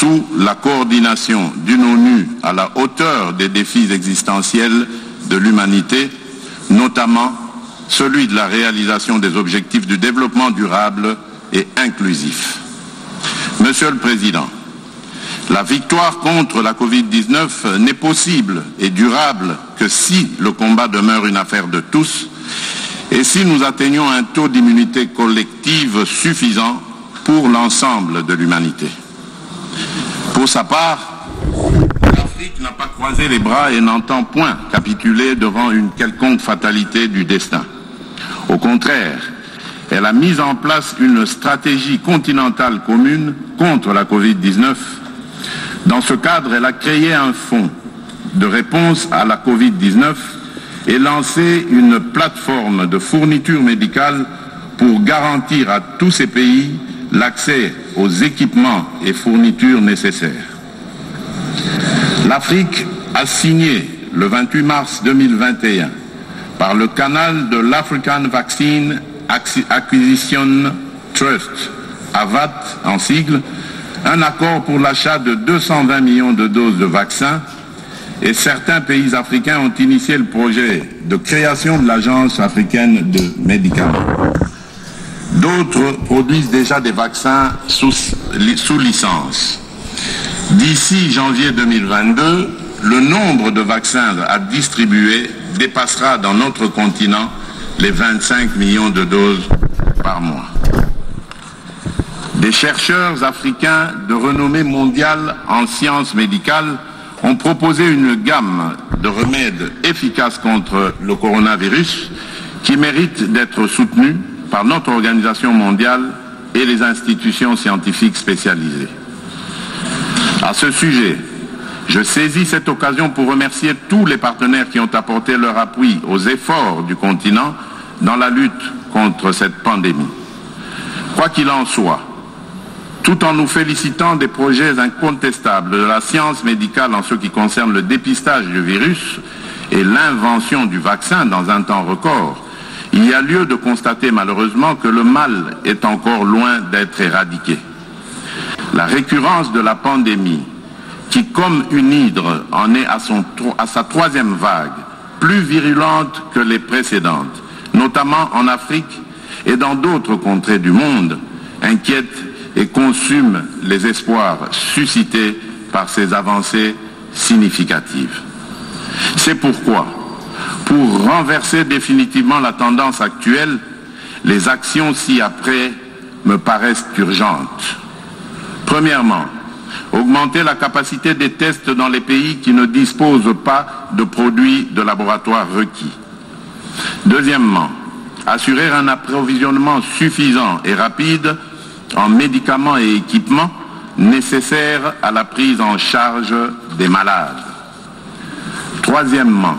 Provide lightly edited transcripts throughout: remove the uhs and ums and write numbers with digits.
sous la coordination d'une ONU à la hauteur des défis existentiels de l'humanité, notamment celui de la réalisation des objectifs du développement durable et inclusif. Monsieur le Président, la victoire contre la Covid-19 n'est possible et durable que si le combat demeure une affaire de tous et si nous atteignons un taux d'immunité collective suffisant pour l'ensemble de l'humanité. Pour sa part, l'Afrique n'a pas croisé les bras et n'entend point capituler devant une quelconque fatalité du destin. Au contraire, elle a mis en place une stratégie continentale commune contre la Covid-19. Dans ce cadre, elle a créé un fonds de réponse à la Covid-19 et lancé une plateforme de fourniture médicale pour garantir à tous ces pays l'accès aux équipements et fournitures nécessaires. L'Afrique a signé le 28 mars 2021 par le canal de l'African Vaccine Acquisition Trust, AVAT en sigle, un accord pour l'achat de 220 millions de doses de vaccins et certains pays africains ont initié le projet de création de l'Agence africaine de médicaments. D'autres produisent déjà des vaccins sous licence. D'ici janvier 2022, le nombre de vaccins à distribuer dépassera dans notre continent les 25 millions de doses par mois. Des chercheurs africains de renommée mondiale en sciences médicales ont proposé une gamme de remèdes efficaces contre le coronavirus qui méritent d'être soutenus par notre organisation mondiale et les institutions scientifiques spécialisées. À ce sujet, je saisis cette occasion pour remercier tous les partenaires qui ont apporté leur appui aux efforts du continent dans la lutte contre cette pandémie. Quoi qu'il en soit, tout en nous félicitant des projets incontestables de la science médicale en ce qui concerne le dépistage du virus et l'invention du vaccin dans un temps record, il y a lieu de constater malheureusement que le mal est encore loin d'être éradiqué. La récurrence de la pandémie, qui comme une hydre en est à sa troisième vague, plus virulente que les précédentes, notamment en Afrique et dans d'autres contrées du monde, inquiète et consume les espoirs suscités par ces avancées significatives. C'est pourquoi, pour renverser définitivement la tendance actuelle, les actions ci-après me paraissent urgentes. Premièrement, augmenter la capacité des tests dans les pays qui ne disposent pas de produits de laboratoire requis. Deuxièmement, assurer un approvisionnement suffisant et rapide en médicaments et équipements nécessaires à la prise en charge des malades. Troisièmement,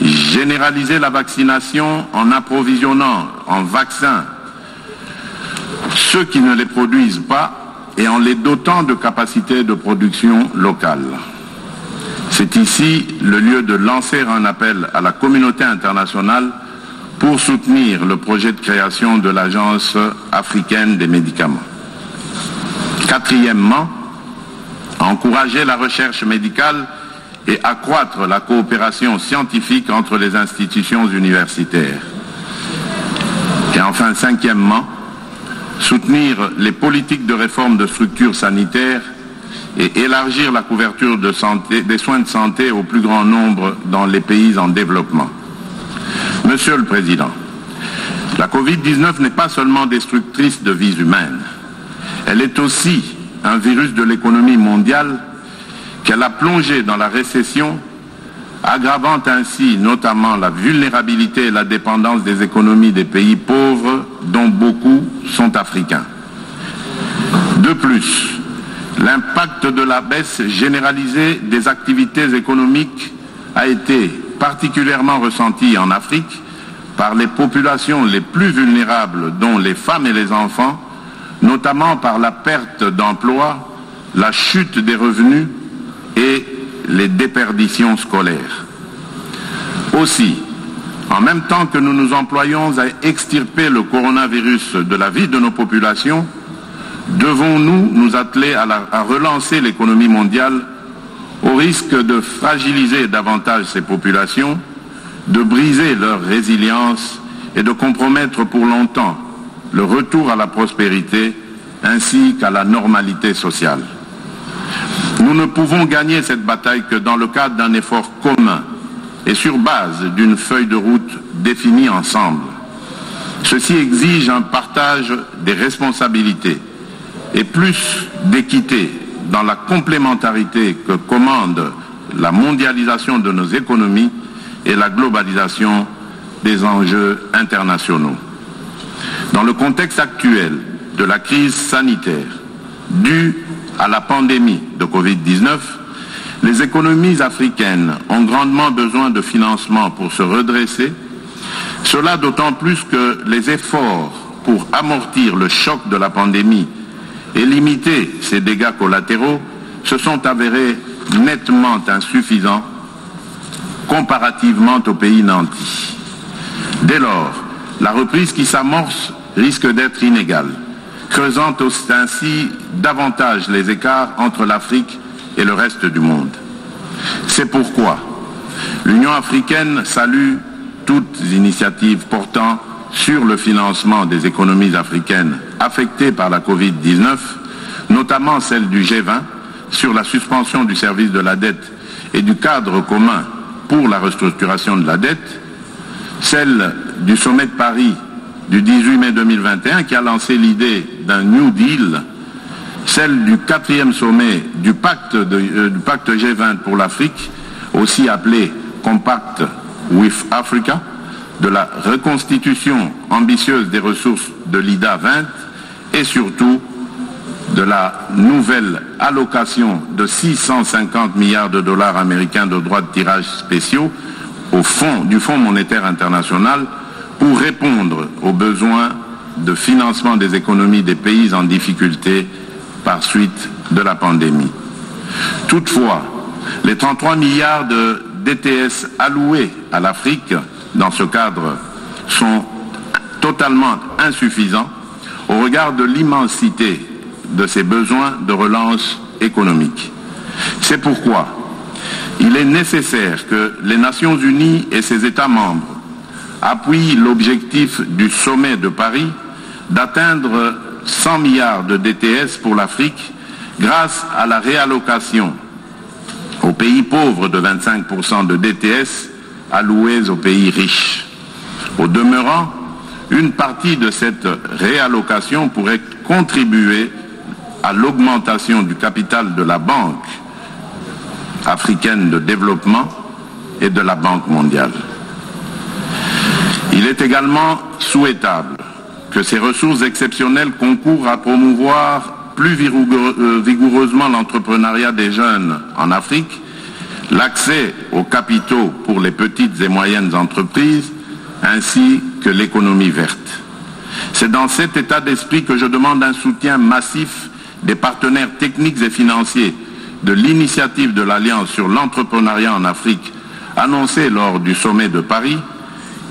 généraliser la vaccination en approvisionnant en vaccins ceux qui ne les produisent pas et en les dotant de capacités de production locales. C'est ici le lieu de lancer un appel à la communauté internationale pour soutenir le projet de création de l'Agence africaine des médicaments. Quatrièmement, encourager la recherche médicale et accroître la coopération scientifique entre les institutions universitaires. Et enfin, cinquièmement, soutenir les politiques de réforme de structures sanitaires et élargir la couverture de santé, des soins de santé au plus grand nombre dans les pays en développement. Monsieur le Président, la Covid-19 n'est pas seulement destructrice de vies humaines, elle est aussi un virus de l'économie mondiale qu'elle a plongé dans la récession, aggravant ainsi notamment la vulnérabilité et la dépendance des économies des pays pauvres, dont beaucoup sont africains. De plus, l'impact de la baisse généralisée des activités économiques a été particulièrement ressenti en Afrique par les populations les plus vulnérables, dont les femmes et les enfants, notamment par la perte d'emploi, la chute des revenus et les déperditions scolaires. Aussi, en même temps que nous nous employons à extirper le coronavirus de la vie de nos populations, devons-nous nous atteler à relancer l'économie mondiale au risque de fragiliser davantage ces populations, de briser leur résilience et de compromettre pour longtemps le retour à la prospérité ainsi qu'à la normalité sociale. Nous ne pouvons gagner cette bataille que dans le cadre d'un effort commun et sur base d'une feuille de route définie ensemble. Ceci exige un partage des responsabilités et plus d'équité dans la complémentarité que commande la mondialisation de nos économies et la globalisation des enjeux internationaux. Dans le contexte actuel de la crise sanitaire due à la pandémie de Covid-19, les économies africaines ont grandement besoin de financement pour se redresser, cela d'autant plus que les efforts pour amortir le choc de la pandémie et limiter ses dégâts collatéraux se sont avérés nettement insuffisants comparativement aux pays nantis. Dès lors, la reprise qui s'amorce risque d'être inégale, creusant ainsi davantage les écarts entre l'Afrique et le reste du monde. C'est pourquoi l'Union africaine salue toutes les initiatives portant sur le financement des économies africaines affectées par la Covid-19, notamment celle du G20 sur la suspension du service de la dette et du cadre commun pour la restructuration de la dette, celle du sommet de Paris du 18 mai 2021 qui a lancé l'idée d'un New Deal, celle du 4e sommet du pacte G20 pour l'Afrique, aussi appelé Compact with Africa, de la reconstitution ambitieuse des ressources de l'IDA 20 et surtout de la nouvelle allocation de 650 milliards de dollars américains de droits de tirage spéciaux du Fonds monétaire international pour répondre aux besoins de financement des économies des pays en difficulté par suite de la pandémie. Toutefois, les 33 milliards de DTS alloués à l'Afrique dans ce cadre sont totalement insuffisants au regard de l'immensité de ses besoins de relance économique. C'est pourquoi il est nécessaire que les Nations Unies et ses États membres appuient l'objectif du sommet de Paris d'atteindre 100 milliards de DTS pour l'Afrique grâce à la réallocation aux pays pauvres de 25% de DTS alloués aux pays riches. Au demeurant, une partie de cette réallocation pourrait contribuer à l'augmentation du capital de la Banque africaine de développement et de la Banque mondiale. Il est également souhaitable que ces ressources exceptionnelles concourent à promouvoir plus vigoureusement l'entrepreneuriat des jeunes en Afrique, l'accès aux capitaux pour les petites et moyennes entreprises, ainsi que l'économie verte. C'est dans cet état d'esprit que je demande un soutien massif des partenaires techniques et financiers de l'initiative de l'Alliance sur l'entrepreneuriat en Afrique, annoncée lors du sommet de Paris,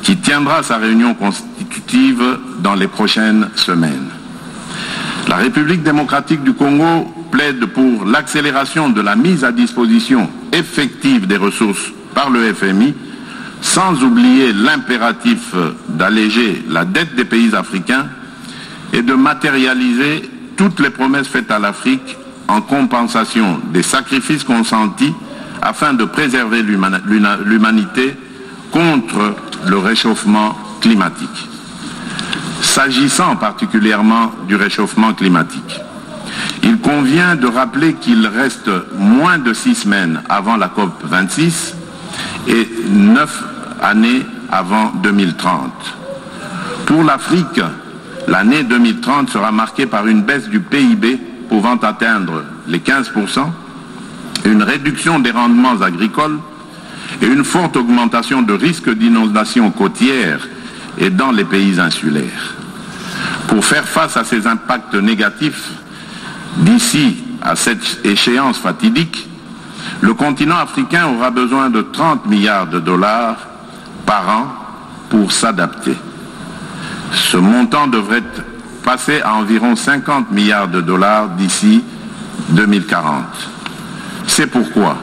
qui tiendra sa réunion constitutive dans les prochaines semaines. La République démocratique du Congo plaide pour l'accélération de la mise à disposition effective des ressources par le FMI, sans oublier l'impératif d'alléger la dette des pays africains et de matérialiser toutes les promesses faites à l'Afrique en compensation des sacrifices consentis afin de préserver l'humanité contre le réchauffement climatique. S'agissant particulièrement du réchauffement climatique, il convient de rappeler qu'il reste moins de 6 semaines avant la COP26 et 9 années avant 2030. Pour l'Afrique, l'année 2030 sera marquée par une baisse du PIB pouvant atteindre les 15%, une réduction des rendements agricoles et une forte augmentation de risques d'inondation côtière et dans les pays insulaires. Pour faire face à ces impacts négatifs, d'ici à cette échéance fatidique, le continent africain aura besoin de 30 milliards de dollars par an pour s'adapter. Ce montant devrait passer à environ 50 milliards de dollars d'ici 2040. C'est pourquoi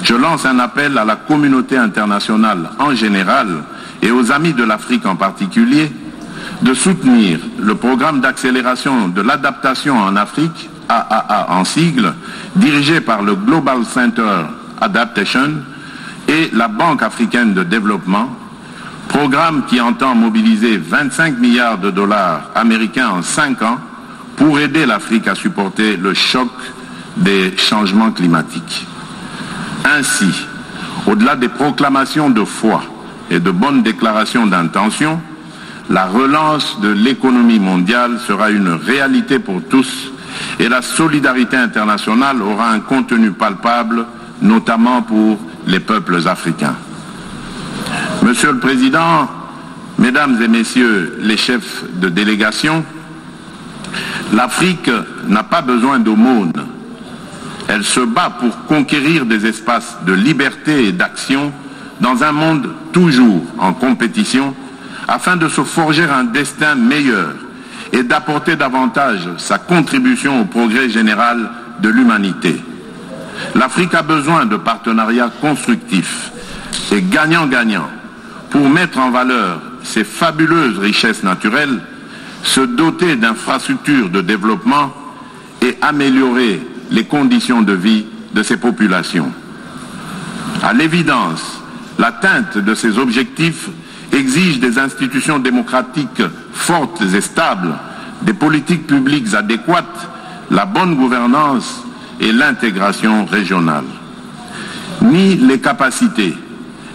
je lance un appel à la communauté internationale en général et aux amis de l'Afrique en particulier de soutenir le programme d'accélération de l'adaptation en Afrique, AAA en sigle, dirigé par le Global Center Adaptation et la Banque africaine de développement, programme qui entend mobiliser 25 milliards de dollars américains en 5 ans pour aider l'Afrique à supporter le choc des changements climatiques. Ainsi, au-delà des proclamations de foi et de bonnes déclarations d'intention, la relance de l'économie mondiale sera une réalité pour tous et la solidarité internationale aura un contenu palpable, notamment pour les peuples africains. Monsieur le Président, Mesdames et Messieurs les chefs de délégation, l'Afrique n'a pas besoin d'aumône. Elle se bat pour conquérir des espaces de liberté et d'action dans un monde toujours en compétition afin de se forger un destin meilleur et d'apporter davantage sa contribution au progrès général de l'humanité. L'Afrique a besoin de partenariats constructifs et gagnant-gagnant pour mettre en valeur ses fabuleuses richesses naturelles, se doter d'infrastructures de développement et améliorer les conditions de vie de ses populations. À l'évidence, l'atteinte de ces objectifs exige des institutions démocratiques fortes et stables, des politiques publiques adéquates, la bonne gouvernance et l'intégration régionale. Ni les capacités,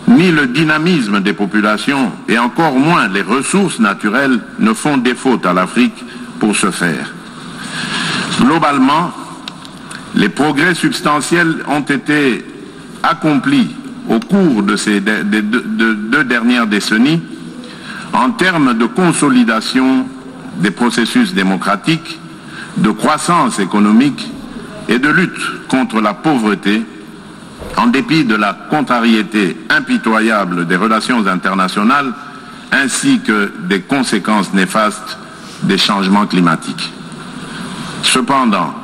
ni le dynamisme des populations, et encore moins les ressources naturelles, ne font défaut à l'Afrique pour ce faire. Globalement, les progrès substantiels ont été accomplis au cours de ces deux dernières décennies en termes de consolidation des processus démocratiques, de croissance économique et de lutte contre la pauvreté, en dépit de la contrariété impitoyable des relations internationales ainsi que des conséquences néfastes des changements climatiques. Cependant,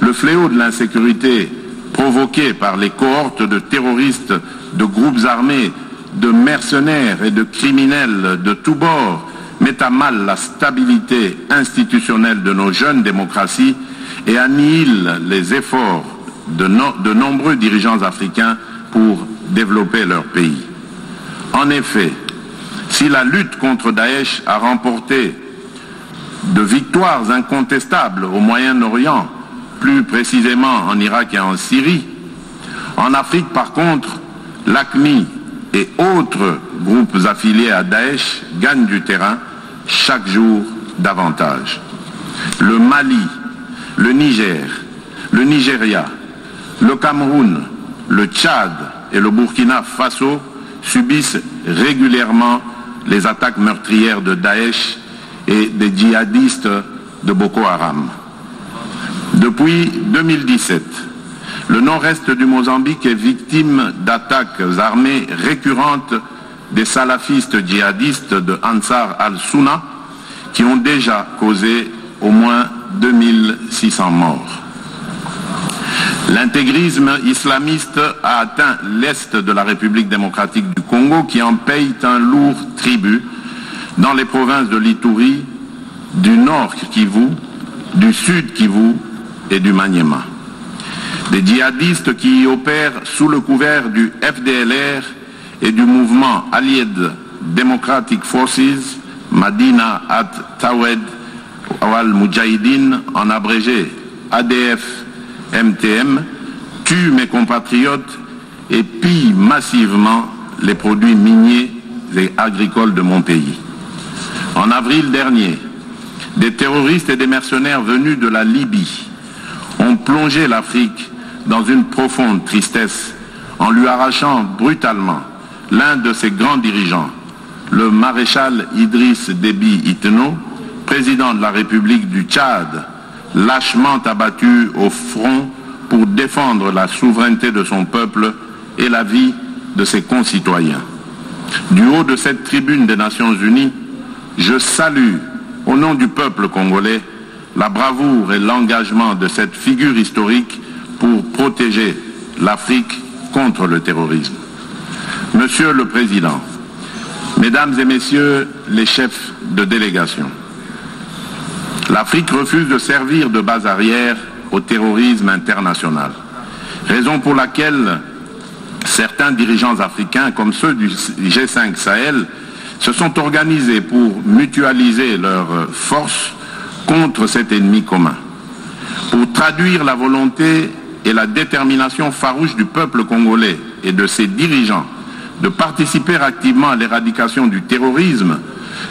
le fléau de l'insécurité provoqué par les cohortes de terroristes, de groupes armés, de mercenaires et de criminels de tous bords met à mal la stabilité institutionnelle de nos jeunes démocraties et annihile les efforts de nombreux dirigeants africains pour développer leur pays. En effet, si la lutte contre Daesh a remporté de victoires incontestables au Moyen-Orient, plus précisément en Irak et en Syrie, en Afrique par contre, l'AQMI et autres groupes affiliés à Daesh gagnent du terrain chaque jour davantage. Le Mali, le Niger, le Nigeria, le Cameroun, le Tchad et le Burkina Faso subissent régulièrement les attaques meurtrières de Daesh et des djihadistes de Boko Haram. Depuis 2017, le nord-est du Mozambique est victime d'attaques armées récurrentes des salafistes djihadistes de Ansar al-Sunna qui ont déjà causé au moins 2600 morts. L'intégrisme islamiste a atteint l'est de la République démocratique du Congo qui en paye un lourd tribut dans les provinces de l'Ituri, du nord Kivu, du sud Kivu et du Maniema. Des djihadistes qui y opèrent sous le couvert du FDLR et du mouvement Allied Democratic Forces, Madina at Tawed al-Mujahideen, en abrégé ADF-MTM, tuent mes compatriotes et pillent massivement les produits miniers et agricoles de mon pays. En avril dernier, des terroristes et des mercenaires venus de la Libye ont plongé l'Afrique dans une profonde tristesse en lui arrachant brutalement l'un de ses grands dirigeants, le maréchal Idriss Déby Itno, président de la République du Tchad, lâchement abattu au front pour défendre la souveraineté de son peuple et la vie de ses concitoyens. Du haut de cette tribune des Nations Unies, je salue au nom du peuple congolais, la bravoure et l'engagement de cette figure historique pour protéger l'Afrique contre le terrorisme. Monsieur le Président, Mesdames et Messieurs les chefs de délégation, l'Afrique refuse de servir de base arrière au terrorisme international, raison pour laquelle certains dirigeants africains, comme ceux du G5 Sahel, se sont organisés pour mutualiser leurs forces contre cet ennemi commun, pour traduire la volonté et la détermination farouche du peuple congolais et de ses dirigeants de participer activement à l'éradication du terrorisme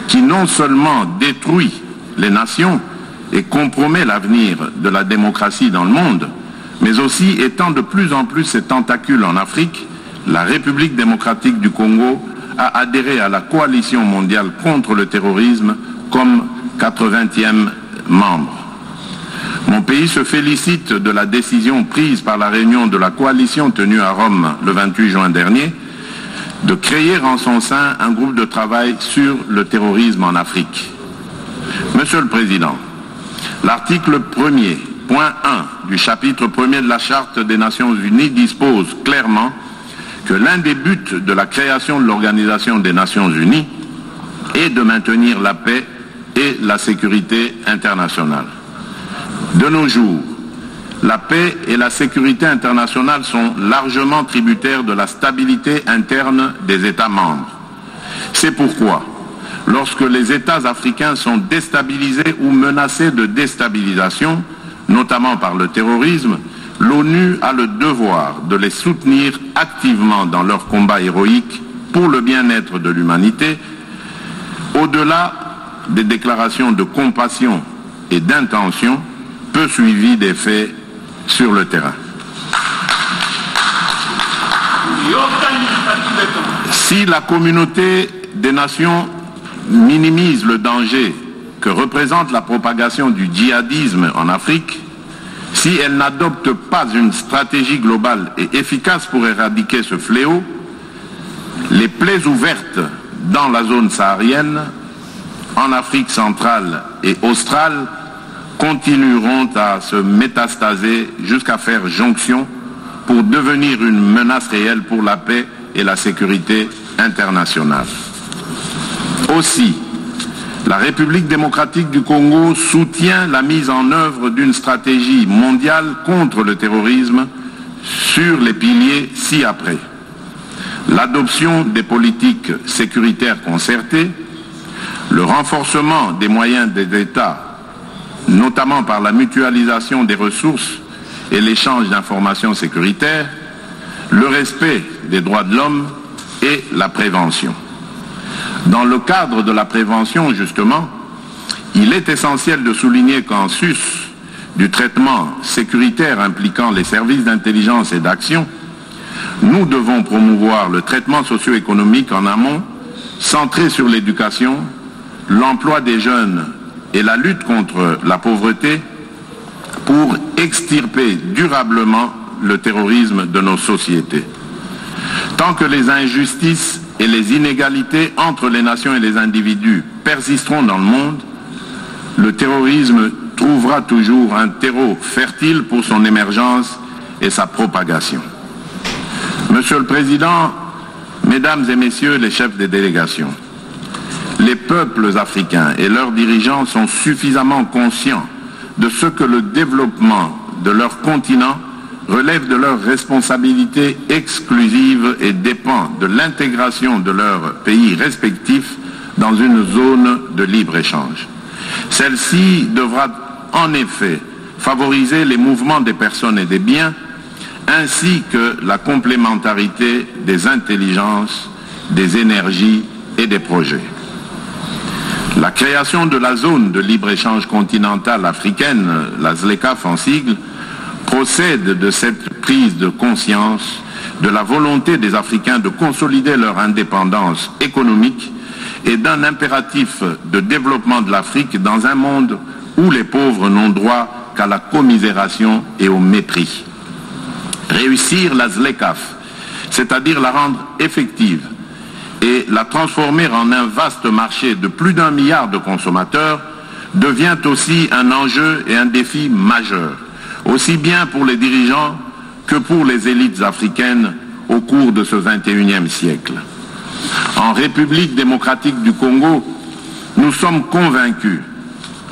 qui non seulement détruit les nations et compromet l'avenir de la démocratie dans le monde, mais aussi étend de plus en plus ses tentacules en Afrique. La République démocratique du Congo a adhéré à la coalition mondiale contre le terrorisme comme 80e membre. Mon pays se félicite de la décision prise par la réunion de la coalition tenue à Rome le 28 juin dernier de créer en son sein un groupe de travail sur le terrorisme en Afrique. Monsieur le Président, l'article 1er, point 1 du chapitre 1er de la Charte des Nations Unies dispose clairement que l'un des buts de la création de l'Organisation des Nations Unies est de maintenir la paix et la sécurité internationale. De nos jours, la paix et la sécurité internationale sont largement tributaires de la stabilité interne des États membres. C'est pourquoi, lorsque les États africains sont déstabilisés ou menacés de déstabilisation, notamment par le terrorisme, l'ONU a le devoir de les soutenir activement dans leur combat héroïque pour le bien-être de l'humanité, au-delà des déclarations de compassion et d'intention, peu suivies des faits sur le terrain. Si la communauté des nations minimise le danger que représente la propagation du djihadisme en Afrique, si elle n'adopte pas une stratégie globale et efficace pour éradiquer ce fléau, les plaies ouvertes dans la zone saharienne, en Afrique centrale et australe, continueront à se métastaser jusqu'à faire jonction pour devenir une menace réelle pour la paix et la sécurité internationale. Aussi, la République démocratique du Congo soutient la mise en œuvre d'une stratégie mondiale contre le terrorisme sur les piliers ci-après. L'adoption des politiques sécuritaires concertées, le renforcement des moyens des États, notamment par la mutualisation des ressources et l'échange d'informations sécuritaires, le respect des droits de l'homme et la prévention. Dans le cadre de la prévention, justement, il est essentiel de souligner qu'en sus du traitement sécuritaire impliquant les services d'intelligence et d'action, nous devons promouvoir le traitement socio-économique en amont, centré sur l'éducation, l'emploi des jeunes et la lutte contre la pauvreté pour extirper durablement le terrorisme de nos sociétés. Tant que les injustices et les inégalités entre les nations et les individus persisteront dans le monde, le terrorisme trouvera toujours un terreau fertile pour son émergence et sa propagation. Monsieur le Président, Mesdames et Messieurs les chefs des délégations, les peuples africains et leurs dirigeants sont suffisamment conscients de ce que le développement de leur continent relève de leurs responsabilités exclusives et dépend de l'intégration de leurs pays respectifs dans une zone de libre-échange. Celle-ci devra en effet favoriser les mouvements des personnes et des biens, ainsi que la complémentarité des intelligences, des énergies et des projets. La création de la zone de libre-échange continentale africaine, la ZLECAf en sigle, procède de cette prise de conscience de la volonté des Africains de consolider leur indépendance économique et d'un impératif de développement de l'Afrique dans un monde où les pauvres n'ont droit qu'à la commisération et au mépris. Réussir la ZLECAf, c'est-à-dire la rendre effective et la transformer en un vaste marché de plus d'1 milliard de consommateurs, devient aussi un enjeu et un défi majeur, aussi bien pour les dirigeants que pour les élites africaines au cours de ce XXIe siècle. En République démocratique du Congo, nous sommes convaincus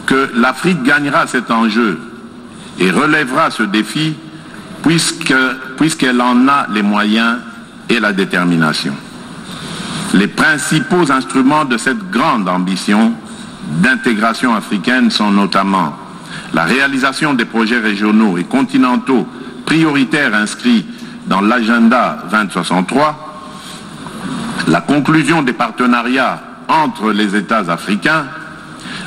que l'Afrique gagnera cet enjeu et relèvera ce défi puisqu'elle en a les moyens et la détermination. Les principaux instruments de cette grande ambition d'intégration africaine sont notamment la réalisation des projets régionaux et continentaux prioritaires inscrits dans l'agenda 2063, la conclusion des partenariats entre les États africains,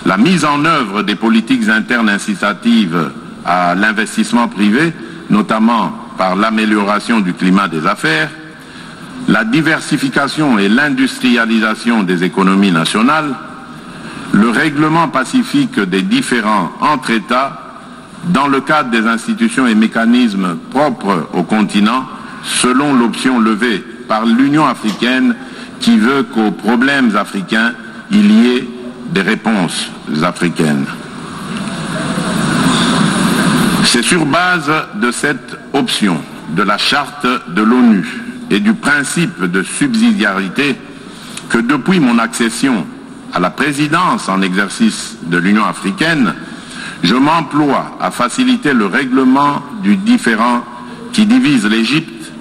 la mise en œuvre des politiques internes incitatives à l'investissement privé, notamment par l'amélioration du climat des affaires, la diversification et l'industrialisation des économies nationales, le règlement pacifique des différends entre États dans le cadre des institutions et mécanismes propres au continent, selon l'option levée par l'Union africaine qui veut qu'aux problèmes africains, il y ait des réponses africaines. C'est sur base de cette option de la charte de l'ONU et du principe de subsidiarité que depuis mon accession à la présidence en exercice de l'Union africaine, je m'emploie à faciliter le règlement du différend qui divise l'Égypte,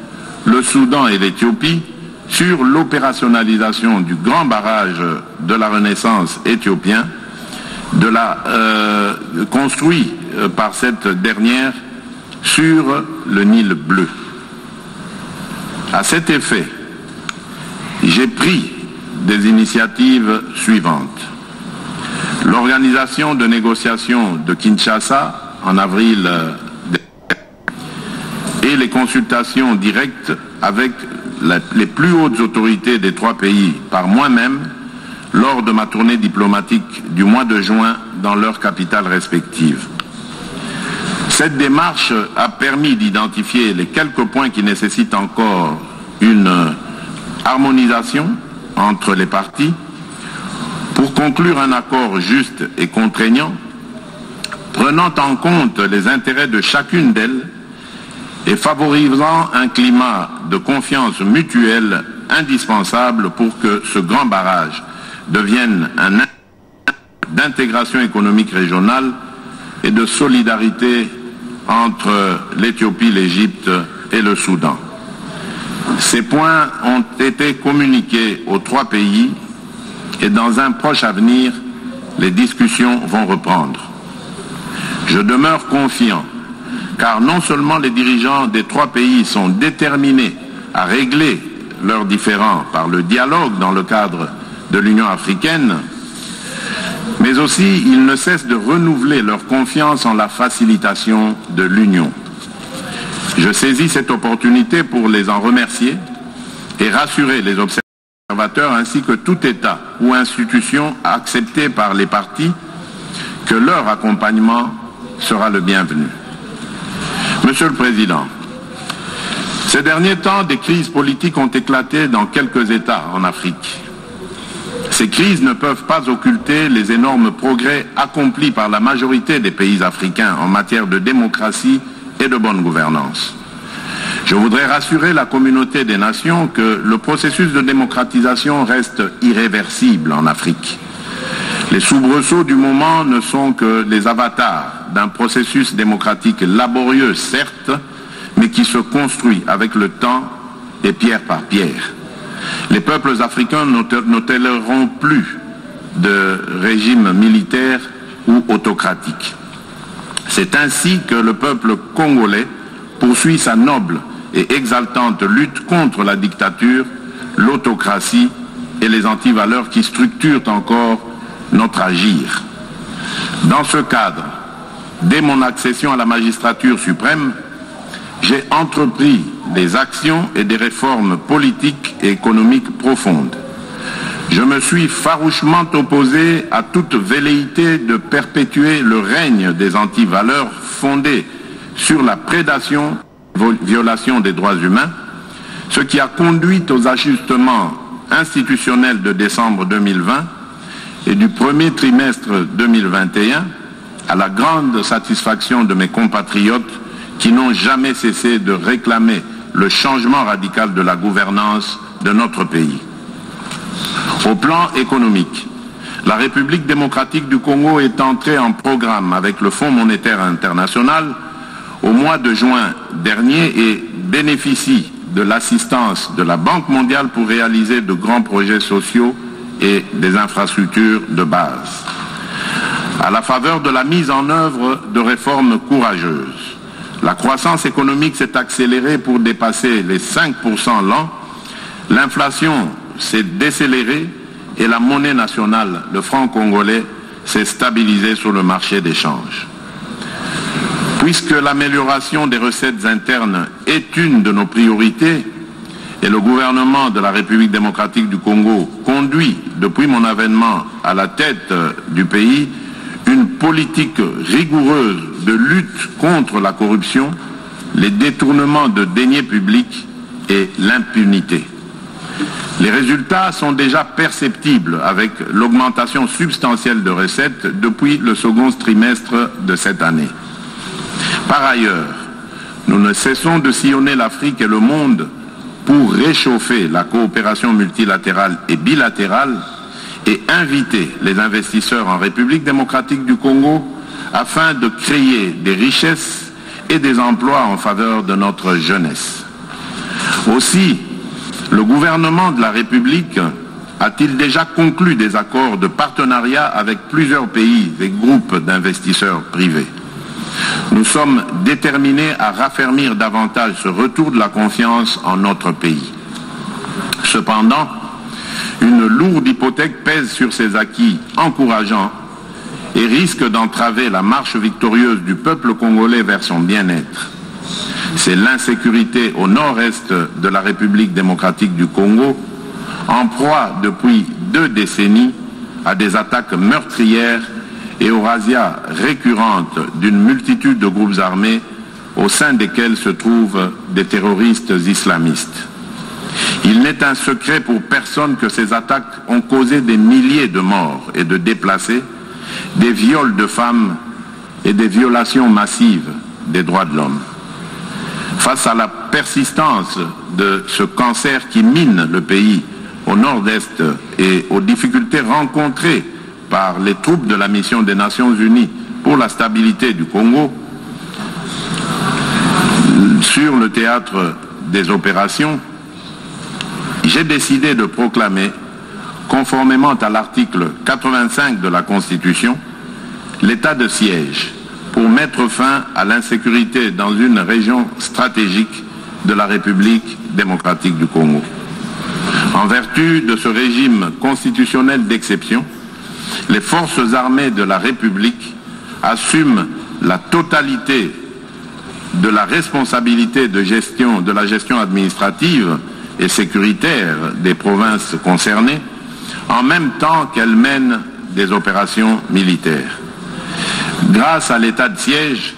le Soudan et l'Éthiopie sur l'opérationnalisation du grand barrage de la Renaissance éthiopien, construit par cette dernière sur le Nil bleu. À cet effet, j'ai pris des initiatives suivantes. L'organisation de négociations de Kinshasa en avril et les consultations directes avec les plus hautes autorités des trois pays par moi-même lors de ma tournée diplomatique du mois de juin dans leurs capitales respectives. Cette démarche a permis d'identifier les quelques points qui nécessitent encore une harmonisation entre les parties pour conclure un accord juste et contraignant, prenant en compte les intérêts de chacune d'elles et favorisant un climat de confiance mutuelle indispensable pour que ce grand barrage devienne un d'intégration économique régionale et de solidarité entre l'Éthiopie, l'Égypte et le Soudan. Ces points ont été communiqués aux trois pays et dans un proche avenir, les discussions vont reprendre. Je demeure confiant car non seulement les dirigeants des trois pays sont déterminés à régler leurs différends par le dialogue dans le cadre de l'Union africaine, mais aussi ils ne cessent de renouveler leur confiance en la facilitation de l'Union. Je saisis cette opportunité pour les en remercier et rassurer les observateurs ainsi que tout État ou institution accepté par les parties que leur accompagnement sera le bienvenu. Monsieur le Président, ces derniers temps, des crises politiques ont éclaté dans quelques États en Afrique. Ces crises ne peuvent pas occulter les énormes progrès accomplis par la majorité des pays africains en matière de démocratie et de bonne gouvernance. Je voudrais rassurer la communauté des nations que le processus de démocratisation reste irréversible en Afrique. Les soubresauts du moment ne sont que les avatars d'un processus démocratique laborieux, certes, mais qui se construit avec le temps et pierre par pierre. Les peuples africains ne toléreront plus de régime militaire ou autocratique. C'est ainsi que le peuple congolais poursuit sa noble et exaltante lutte contre la dictature, l'autocratie et les antivaleurs qui structurent encore notre agir. Dans ce cadre, dès mon accession à la magistrature suprême, j'ai entrepris des actions et des réformes politiques et économiques profondes. Je me suis farouchement opposé à toute velléité de perpétuer le règne des antivaleurs fondées sur la prédation et violation des droits humains, ce qui a conduit aux ajustements institutionnels de décembre 2020 et du premier trimestre 2021, à la grande satisfaction de mes compatriotes qui n'ont jamais cessé de réclamer le changement radical de la gouvernance de notre pays. Au plan économique, la République démocratique du Congo est entrée en programme avec le Fonds monétaire international au mois de juin dernier et bénéficie de l'assistance de la Banque mondiale pour réaliser de grands projets sociaux et des infrastructures de base. À la faveur de la mise en œuvre de réformes courageuses, la croissance économique s'est accélérée pour dépasser les 5% l'an, l'inflation s'est décélérée et la monnaie nationale, le franc congolais, s'est stabilisée sur le marché d'échange. Puisque l'amélioration des recettes internes est une de nos priorités et le gouvernement de la République démocratique du Congo conduit, depuis mon avènement à la tête du pays, une politique rigoureuse de lutte contre la corruption, les détournements de deniers publics et l'impunité. Les résultats sont déjà perceptibles avec l'augmentation substantielle de recettes depuis le second trimestre de cette année. Par ailleurs, nous ne cessons de sillonner l'Afrique et le monde pour réchauffer la coopération multilatérale et bilatérale et inviter les investisseurs en République démocratique du Congo afin de créer des richesses et des emplois en faveur de notre jeunesse. Aussi, le gouvernement de la République a-t-il déjà conclu des accords de partenariat avec plusieurs pays et groupes d'investisseurs privés. Nous sommes déterminés à raffermir davantage ce retour de la confiance en notre pays. Cependant, une lourde hypothèque pèse sur ces acquis encourageants et risque d'entraver la marche victorieuse du peuple congolais vers son bien-être. C'est l'insécurité au nord-est de la République démocratique du Congo, en proie depuis 2 décennies à des attaques meurtrières et aux razzias récurrentes d'une multitude de groupes armés au sein desquels se trouvent des terroristes islamistes. Il n'est un secret pour personne que ces attaques ont causé des milliers de morts et de déplacés, des viols de femmes et des violations massives des droits de l'homme. Face à la persistance de ce cancer qui mine le pays au nord-est et aux difficultés rencontrées par les troupes de la mission des Nations Unies pour la stabilité du Congo, sur le théâtre des opérations, j'ai décidé de proclamer, conformément à l'article 85 de la Constitution, l'état de siège pour mettre fin à l'insécurité dans une région stratégique de la République démocratique du Congo. En vertu de ce régime constitutionnel d'exception, les forces armées de la République assument la totalité de la responsabilité de la gestion administrative et sécuritaire des provinces concernées, en même temps qu'elles mènent des opérations militaires. Grâce à l'état de siège,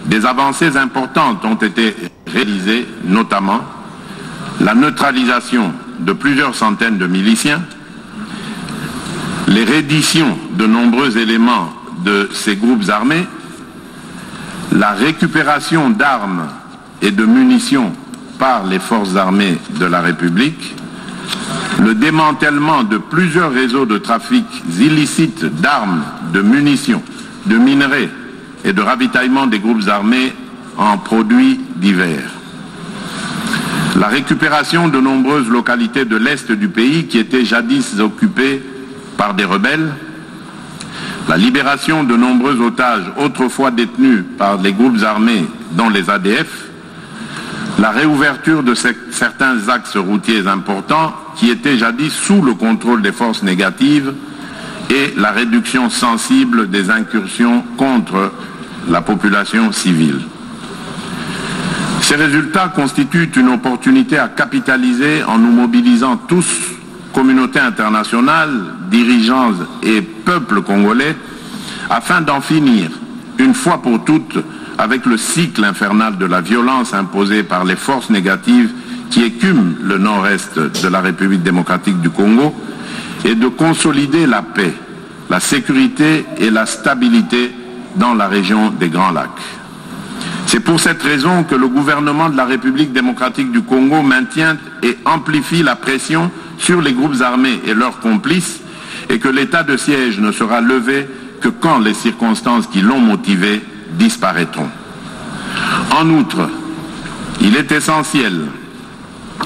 des avancées importantes ont été réalisées, notamment la neutralisation de plusieurs centaines de miliciens, les redditions de nombreux éléments de ces groupes armés, la récupération d'armes et de munitions par les forces armées de la République, le démantèlement de plusieurs réseaux de trafic illicites d'armes, de munitions, de minerais et de ravitaillement des groupes armés en produits divers. La récupération de nombreuses localités de l'Est du pays qui étaient jadis occupées par des rebelles, la libération de nombreux otages autrefois détenus par les groupes armés, dont les ADF, la réouverture de certains axes routiers importants qui étaient jadis sous le contrôle des forces négatives et la réduction sensible des incursions contre la population civile. Ces résultats constituent une opportunité à capitaliser en nous mobilisant tous, communauté internationale, dirigeants et peuple congolais, afin d'en finir, une fois pour toutes, avec le cycle infernal de la violence imposée par les forces négatives qui écument le nord-est de la République démocratique du Congo et de consolider la paix la sécurité et la stabilité dans la région des Grands Lacs. C'est pour cette raison que le gouvernement de la République démocratique du Congo maintient et amplifie la pression sur les groupes armés et leurs complices et que l'état de siège ne sera levé que quand les circonstances qui l'ont motivé disparaîtront. En outre, il est essentiel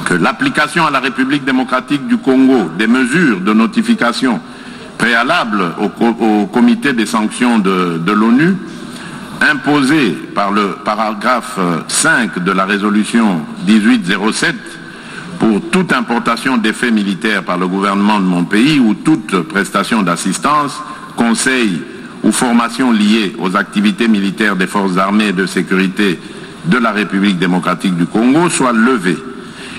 que l'application à la République démocratique du Congo des mesures de notification préalables au comité des sanctions de l'ONU, imposées par le paragraphe 5 de la résolution 1807 pour toute importation d'effets militaires par le gouvernement de mon pays ou toute prestation d'assistance, conseil ou formation liée aux activités militaires des forces armées et de sécurité de la République démocratique du Congo soit levée.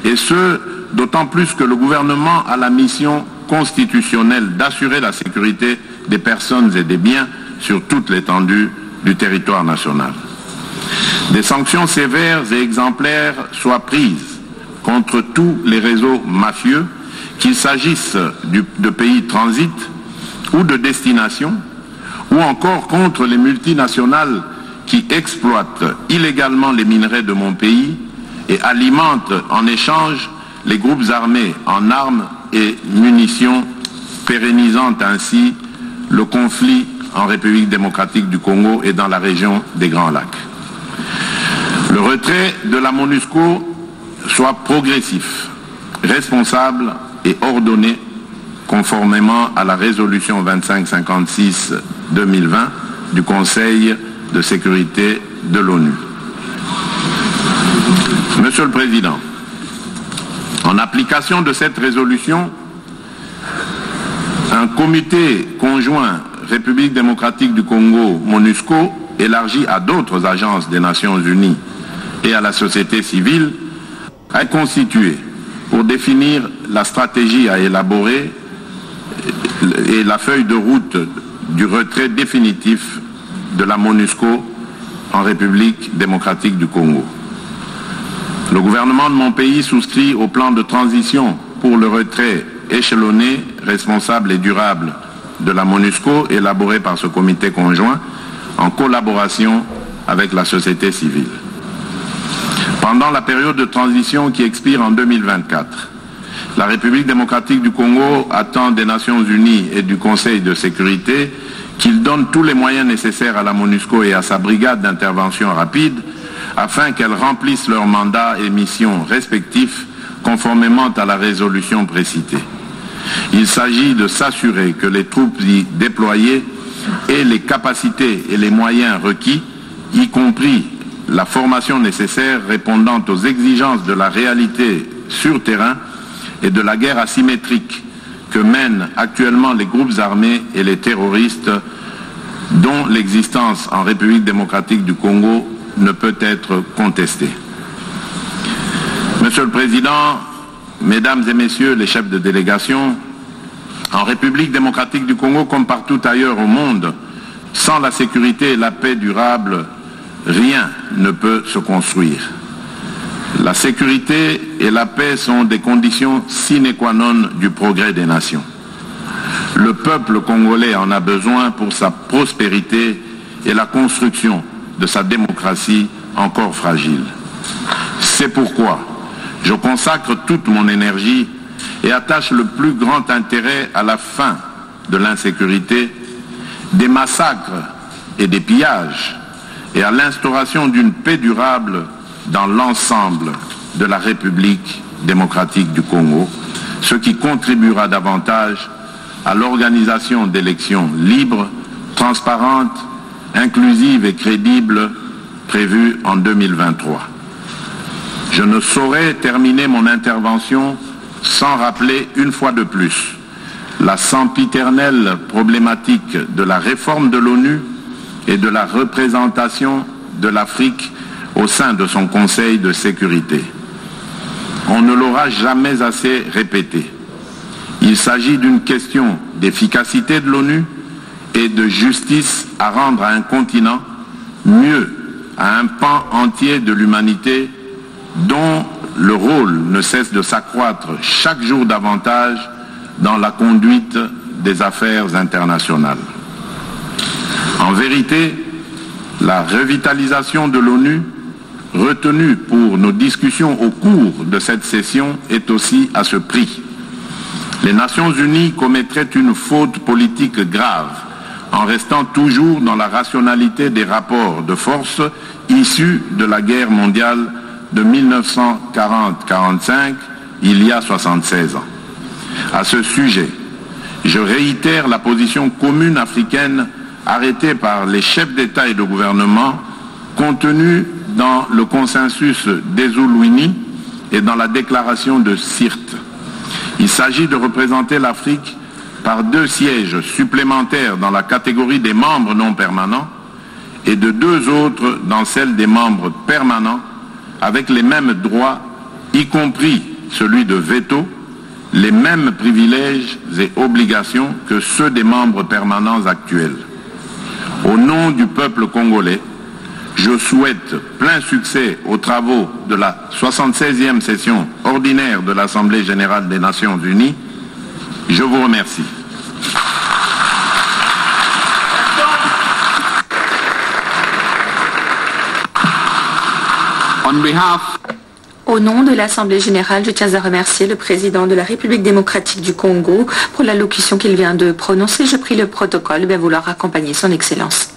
Et ce, d'autant plus que le gouvernement a la mission constitutionnelle d'assurer la sécurité des personnes et des biens sur toute l'étendue du territoire national. Des sanctions sévères et exemplaires soient prises contre tous les réseaux mafieux, qu'il s'agisse de pays de transit ou de destination, ou encore contre les multinationales qui exploitent illégalement les minerais de mon pays et alimentent en échange les groupes armés en armes et munitions, pérennisant ainsi le conflit en République démocratique du Congo et dans la région des Grands Lacs. Le retrait de la MONUSCO soit progressif, responsable et ordonné conformément à la résolution 2556-2020 du Conseil de sécurité de l'ONU. Monsieur le Président, en application de cette résolution, un comité conjoint République démocratique du Congo, MONUSCO, élargi à d'autres agences des Nations Unies et à la société civile, est constitué pour définir la stratégie à élaborer et la feuille de route du retrait définitif de la MONUSCO en République démocratique du Congo. Le gouvernement de mon pays souscrit au plan de transition pour le retrait échelonné, responsable et durable de la MONUSCO élaboré par ce comité conjoint en collaboration avec la société civile. Pendant la période de transition qui expire en 2024, la République démocratique du Congo attend des Nations Unies et du Conseil de sécurité qu'ils donnent tous les moyens nécessaires à la MONUSCO et à sa brigade d'intervention rapide afin qu'elles remplissent leurs mandats et missions respectifs conformément à la résolution précitée. Il s'agit de s'assurer que les troupes y déployées aient les capacités et les moyens requis, y compris la formation nécessaire répondant aux exigences de la réalité sur terrain et de la guerre asymétrique que mènent actuellement les groupes armés et les terroristes dont l'existence en République démocratique du Congo ne peut être contestée. Monsieur le Président, Mesdames et Messieurs les chefs de délégation, en République démocratique du Congo comme partout ailleurs au monde, sans la sécurité et la paix durable, rien ne peut se construire. La sécurité et la paix sont des conditions sine qua non du progrès des nations. Le peuple congolais en a besoin pour sa prospérité et la construction de sa démocratie encore fragile. C'est pourquoi je consacre toute mon énergie et attache le plus grand intérêt à la fin de l'insécurité, des massacres et des pillages, et à l'instauration d'une paix durable dans l'ensemble de la République démocratique du Congo, ce qui contribuera davantage à l'organisation d'élections libres, transparentes, inclusives et crédibles prévues en 2023. Je ne saurais terminer mon intervention sans rappeler une fois de plus la sempiternelle problématique de la réforme de l'ONU et de la représentation de l'Afrique au sein de son Conseil de sécurité. On ne l'aura jamais assez répété. Il s'agit d'une question d'efficacité de l'ONU et de justice à rendre à un continent, mieux à un pan entier de l'humanité dont le rôle ne cesse de s'accroître chaque jour davantage dans la conduite des affaires internationales. En vérité, la revitalisation de l'ONU, retenue pour nos discussions au cours de cette session, est aussi à ce prix. Les Nations Unies commettraient une faute politique grave en restant toujours dans la rationalité des rapports de force issus de la guerre mondiale de 1940-45, il y a 76 ans. À ce sujet, je réitère la position commune africaine arrêtée par les chefs d'État et de gouvernement contenue dans le consensus d'Ezulwini et dans la déclaration de Sirte. Il s'agit de représenter l'Afrique par 2 sièges supplémentaires dans la catégorie des membres non permanents et de 2 autres dans celle des membres permanents avec les mêmes droits, y compris celui de veto, les mêmes privilèges et obligations que ceux des membres permanents actuels. Au nom du peuple congolais, je souhaite plein succès aux travaux de la 76e session ordinaire de l'Assemblée générale des Nations Unies. Je vous remercie. Au nom de l'Assemblée générale, je tiens à remercier le président de la République démocratique du Congo pour l'allocution qu'il vient de prononcer. Je prie le protocole de vouloir accompagner son Excellence.